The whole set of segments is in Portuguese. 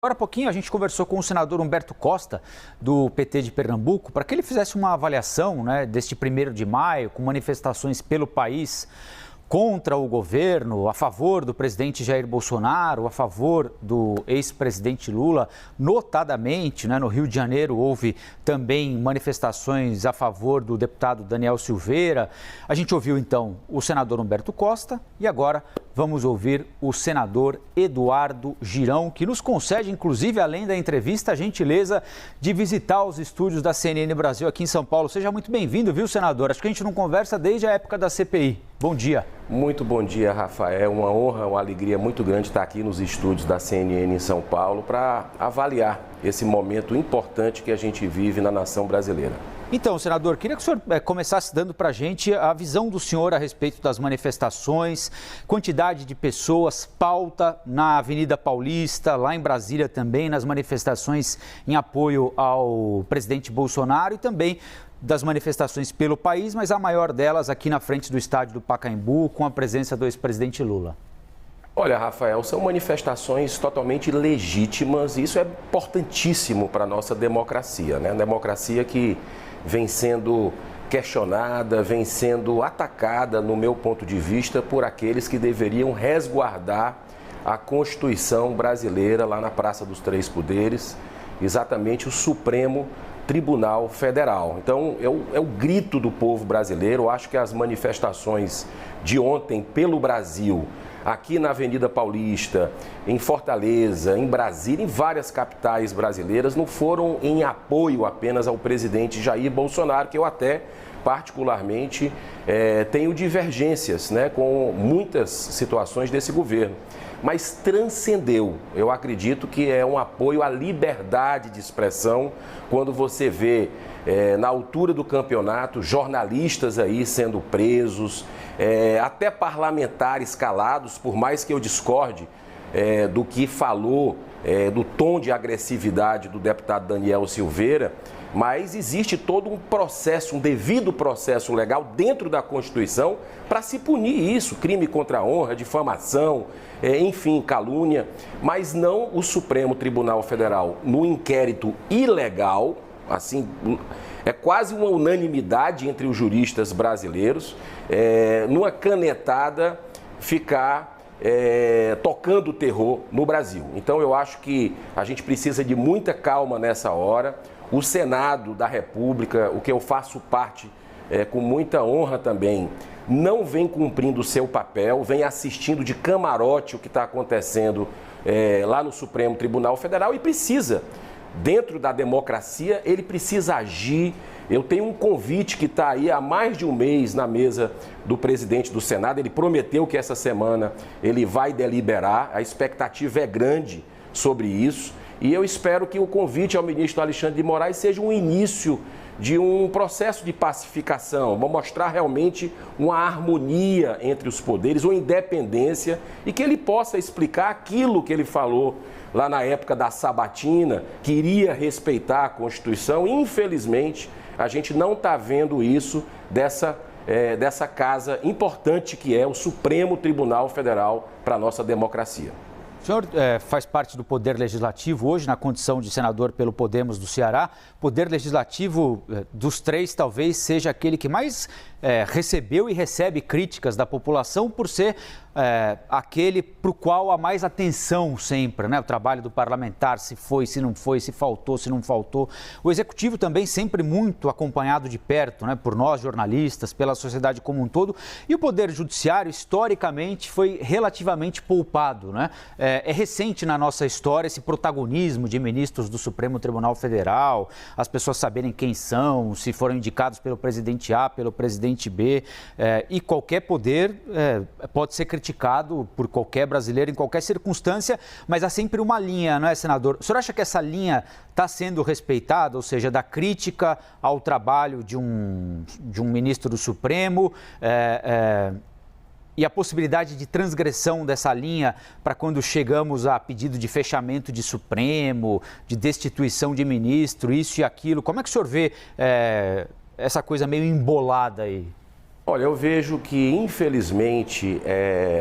Agora há pouquinho a gente conversou com o senador Humberto Costa, do PT de Pernambuco, para que ele fizesse uma avaliação, deste 1º de maio, com manifestações pelo país contra o governo, a favor do presidente Jair Bolsonaro, a favor do ex-presidente Lula. Notadamente, no Rio de Janeiro, houve também manifestações a favor do deputado Daniel Silveira. A gente ouviu, então, o senador Humberto Costa e agora vamos ouvir o senador Eduardo Girão, que nos concede, inclusive, além da entrevista, a gentileza de visitar os estúdios da CNN Brasil aqui em São Paulo. Seja muito bem-vindo, viu, senador? Acho que a gente não conversa desde a época da CPI. Bom dia. Muito bom dia, Rafael. Uma honra, uma alegria muito grande estar aqui nos estúdios da CNN em São Paulo para avaliar esse momento importante que a gente vive na nação brasileira. Então, senador, queria que o senhor começasse dando para a gente a visão do senhor a respeito das manifestações, quantidade de pessoas, pauta na Avenida Paulista, lá em Brasília também, nas manifestações em apoio ao presidente Bolsonaro e também das manifestações pelo país, mas a maior delas aqui na frente do estádio do Pacaembu, com a presença do ex-presidente Lula. Olha, Rafael, são manifestações totalmente legítimas e isso é importantíssimo para a nossa democracia, né? Democracia que vem sendo questionada, vem sendo atacada, no meu ponto de vista, por aqueles que deveriam resguardar a Constituição brasileira lá na Praça dos Três Poderes, exatamente o Supremo Tribunal Federal. Então, é o grito do povo brasileiro. Eu acho que as manifestações de ontem pelo Brasil, aqui na Avenida Paulista, em Fortaleza, em Brasília, em várias capitais brasileiras, não foram em apoio apenas ao presidente Jair Bolsonaro, que eu até particularmente tenho divergências, com muitas situações desse governo. Mas transcendeu. Eu acredito que é um apoio à liberdade de expressão quando você vê, na altura do campeonato, jornalistas aí sendo presos, até parlamentares calados, por mais que eu discorde do que falou, do tom de agressividade do deputado Daniel Silveira, mas existe todo um processo, um devido processo legal dentro da Constituição para se punir isso, crime contra a honra, difamação, enfim, calúnia, mas não o Supremo Tribunal Federal no inquérito ilegal, assim, é quase uma unanimidade entre os juristas brasileiros, numa canetada ficar tocando o terror no Brasil. Então eu acho que a gente precisa de muita calma nessa hora. O Senado da República, o que eu faço parte com muita honra também, não vem cumprindo o seu papel, vem assistindo de camarote o que está acontecendo lá no Supremo Tribunal Federal e precisa, dentro da democracia, ele precisa agir. Eu tenho um convite que está aí há mais de um mês na mesa do presidente do Senado. Ele prometeu que essa semana ele vai deliberar, a expectativa é grande sobre isso. E eu espero que o convite ao ministro Alexandre de Moraes seja um início de um processo de pacificação, vou mostrar realmente uma harmonia entre os poderes, uma independência e que ele possa explicar aquilo que ele falou lá na época da sabatina, que iria respeitar a Constituição. Infelizmente, a gente não está vendo isso dessa casa importante que é o Supremo Tribunal Federal para a nossa democracia. O senhor faz parte do Poder Legislativo hoje, na condição de senador pelo Podemos do Ceará. Poder Legislativo, dos três, talvez seja aquele que mais recebeu e recebe críticas da população por ser aquele para o qual há mais atenção sempre, O trabalho do parlamentar, se foi, se não foi, se faltou, se não faltou. O Executivo também sempre muito acompanhado de perto, por nós jornalistas, pela sociedade como um todo. E o Poder Judiciário, historicamente, foi relativamente poupado, É recente na nossa história esse protagonismo de ministros do Supremo Tribunal Federal, as pessoas saberem quem são, se foram indicados pelo presidente A, pelo presidente B, e qualquer poder pode ser criticado por qualquer brasileiro em qualquer circunstância, mas há sempre uma linha, não é, senador? O senhor acha que essa linha está sendo respeitada, ou seja, da crítica ao trabalho de um ministro do Supremo, e a possibilidade de transgressão dessa linha para quando chegamos a pedido de fechamento de Supremo, de destituição de ministro, isso e aquilo? Como é que o senhor vê essa coisa meio embolada aí? Olha, eu vejo que, infelizmente,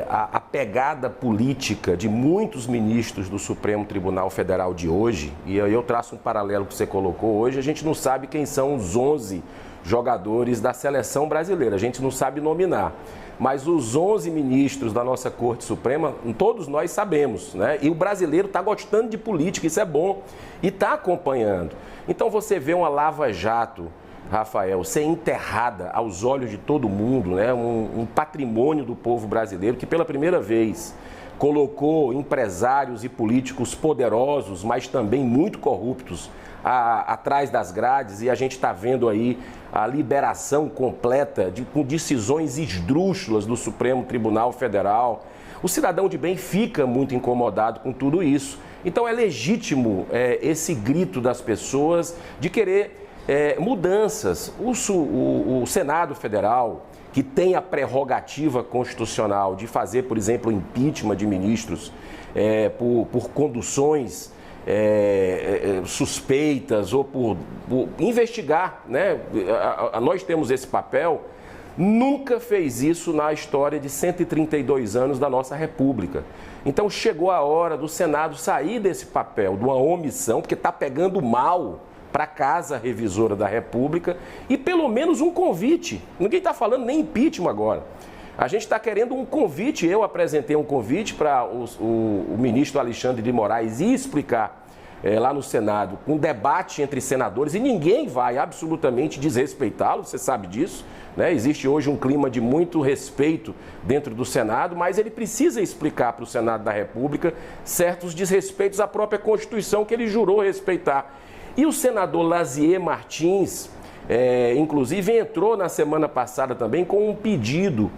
a pegada política de muitos ministros do Supremo Tribunal Federal de hoje, e aí eu traço um paralelo que você colocou hoje, a gente não sabe quem são os 11 jogadores da seleção brasileira, a gente não sabe nominar. Mas os 11 ministros da nossa Corte Suprema, todos nós sabemos, né? E o brasileiro está gostando de política, isso é bom, e está acompanhando. Então você vê uma lava-jato, Rafael, ser enterrada aos olhos de todo mundo, né? Um patrimônio do povo brasileiro que pela primeira vez colocou empresários e políticos poderosos, mas também muito corruptos, atrás das grades, e a gente está vendo aí a liberação completa com decisões esdrúxulas do Supremo Tribunal Federal. O cidadão de bem fica muito incomodado com tudo isso. Então é legítimo esse grito das pessoas de querer mudanças. O Senado Federal, que tem a prerrogativa constitucional de fazer, por exemplo, o impeachment de ministros por conduções suspeitas ou por investigar, né? Nós temos esse papel, nunca fez isso na história de 132 anos da nossa República. Então chegou a hora do Senado sair desse papel, de uma omissão, porque está pegando mal para a Casa Revisora da República, e pelo menos um convite. Ninguém está falando nem impeachment agora. A gente está querendo um convite, eu apresentei um convite para o ministro Alexandre de Moraes ir explicar lá no Senado, um debate entre senadores, e ninguém vai absolutamente desrespeitá-lo, você sabe disso, né? Existe hoje um clima de muito respeito dentro do Senado, mas ele precisa explicar para o Senado da República certos desrespeitos à própria Constituição que ele jurou respeitar. E o senador Lazier Martins, inclusive, entrou na semana passada também com um pedido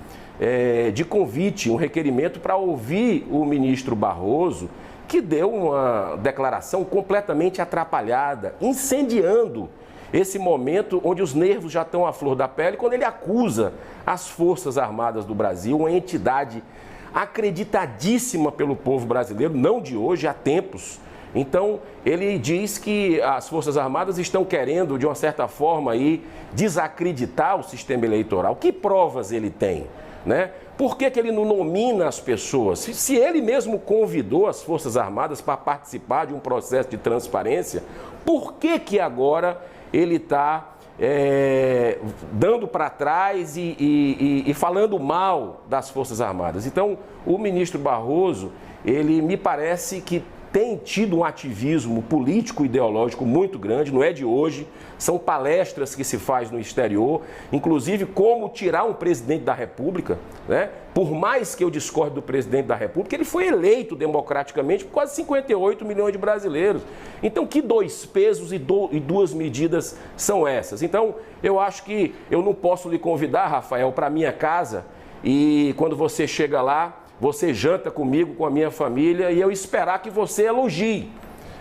de convite, um requerimento para ouvir o ministro Barroso, que deu uma declaração completamente atrapalhada, incendiando esse momento onde os nervos já estão à flor da pele, quando ele acusa as Forças Armadas do Brasil, uma entidade acreditadíssima pelo povo brasileiro, não de hoje, há tempos. Então, ele diz que as Forças Armadas estão querendo, de uma certa forma, aí, desacreditar o sistema eleitoral. Que provas ele tem, né? Por que ele não nomina as pessoas? Se ele mesmo convidou as Forças Armadas para participar de um processo de transparência, por que agora ele está dando para trás e falando mal das Forças Armadas? Então, o ministro Barroso, ele me parece que tem tido um ativismo político e ideológico muito grande, não é de hoje, são palestras que se faz no exterior, inclusive como tirar um presidente da República, né? Por mais que eu discorde do presidente da República, ele foi eleito democraticamente por quase 58 milhões de brasileiros. Então, que dois pesos e duas medidas são essas? Então, eu acho que eu não posso lhe convidar, Rafael, para a minha casa, e quando você chega lá, você janta comigo, com a minha família, e eu esperar que você elogie,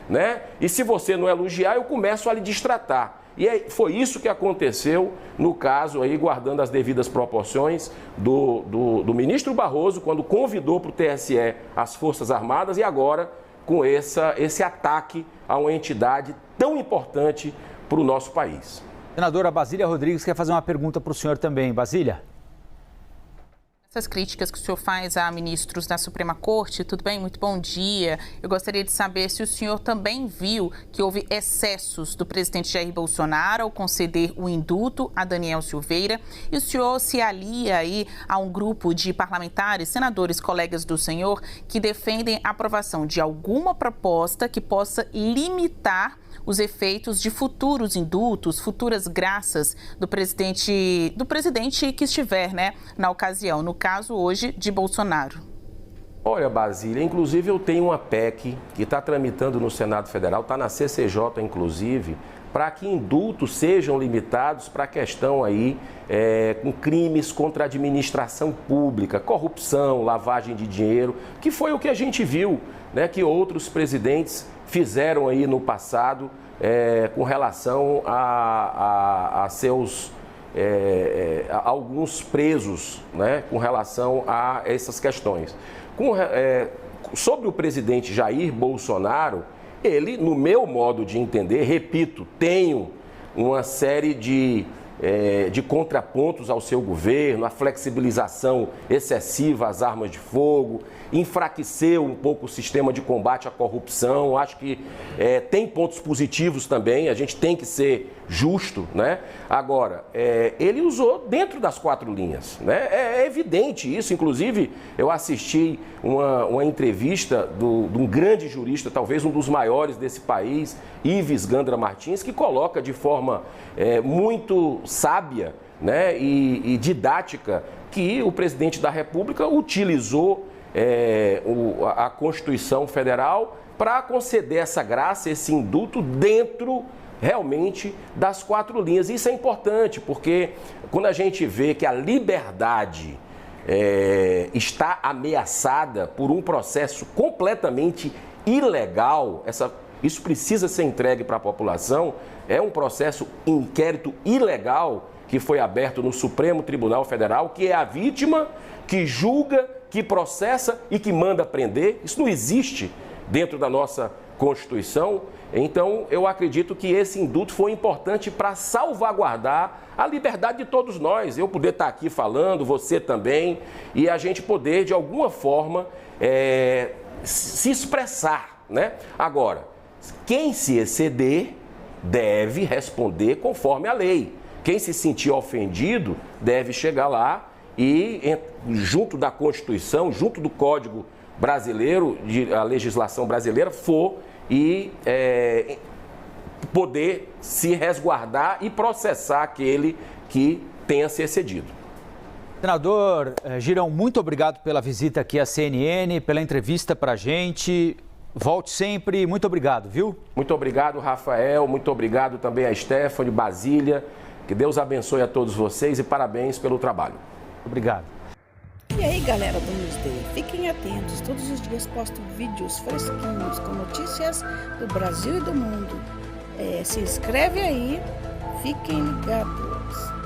né? E se você não elogiar, eu começo a lhe destratar. E foi isso que aconteceu no caso, aí, guardando as devidas proporções, do ministro Barroso, quando convidou para o TSE as Forças Armadas, e agora com esse ataque a uma entidade tão importante para o nosso país. Senadora Basília Rodrigues quer fazer uma pergunta para o senhor também. Basília. Essas críticas que o senhor faz a ministros da Suprema Corte, tudo bem? Muito bom dia. Eu gostaria de saber se o senhor também viu que houve excessos do presidente Jair Bolsonaro ao conceder o indulto a Daniel Silveira, e o senhor se alia aí a um grupo de parlamentares, senadores, colegas do senhor, que defendem a aprovação de alguma proposta que possa limitar os efeitos de futuros indultos, futuras graças do presidente que estiver, né, na ocasião, no caso hoje de Bolsonaro. Olha, Basília, inclusive eu tenho uma PEC que está tramitando no Senado Federal, está na CCJ inclusive, para que indultos sejam limitados para a questão aí com crimes contra a administração pública, corrupção, lavagem de dinheiro, que foi o que a gente viu, né, que outros presidentes fizeram aí no passado com relação a seus alguns presos, né, com relação a essas questões. Sobre o presidente Jair Bolsonaro, ele, no meu modo de entender, repito, tenho uma série de de contrapontos ao seu governo, a flexibilização excessiva às armas de fogo, enfraqueceu um pouco o sistema de combate à corrupção. Acho que tem pontos positivos também, a gente tem que ser justo, né? Agora, ele usou dentro das 4 linhas, né? É evidente isso, inclusive eu assisti uma entrevista de um grande jurista, talvez um dos maiores desse país, Ives Gandra Martins, que coloca de forma muito sábia, né, e didática que o presidente da República utilizou a Constituição Federal para conceder essa graça, esse indulto dentro realmente das 4 linhas. Isso é importante porque quando a gente vê que a liberdade está ameaçada por um processo completamente ilegal, isso precisa ser entregue para a população. É um processo, inquérito ilegal que foi aberto no Supremo Tribunal Federal, que é a vítima, que julga, que processa e que manda prender. Isso não existe dentro da nossa Constituição. Então, eu acredito que esse indulto foi importante para salvaguardar a liberdade de todos nós. Eu poder estar aqui falando, você também, e a gente poder, de alguma forma, se expressar, né? Agora, quem se exceder deve responder conforme a lei. Quem se sentir ofendido deve chegar lá e, junto da Constituição, junto do Código Brasileiro, a legislação brasileira, poder se resguardar e processar aquele que tenha se excedido. Senador Girão, muito obrigado pela visita aqui à CNN, pela entrevista para a gente. Volte sempre, muito obrigado, viu? Muito obrigado, Rafael, muito obrigado também a Stephanie, Basília. Que Deus abençoe a todos vocês e parabéns pelo trabalho. Obrigado. E aí, galera do Newsday, fiquem atentos, todos os dias posto vídeos fresquinhos com notícias do Brasil e do mundo. Se inscreve aí, fiquem ligados.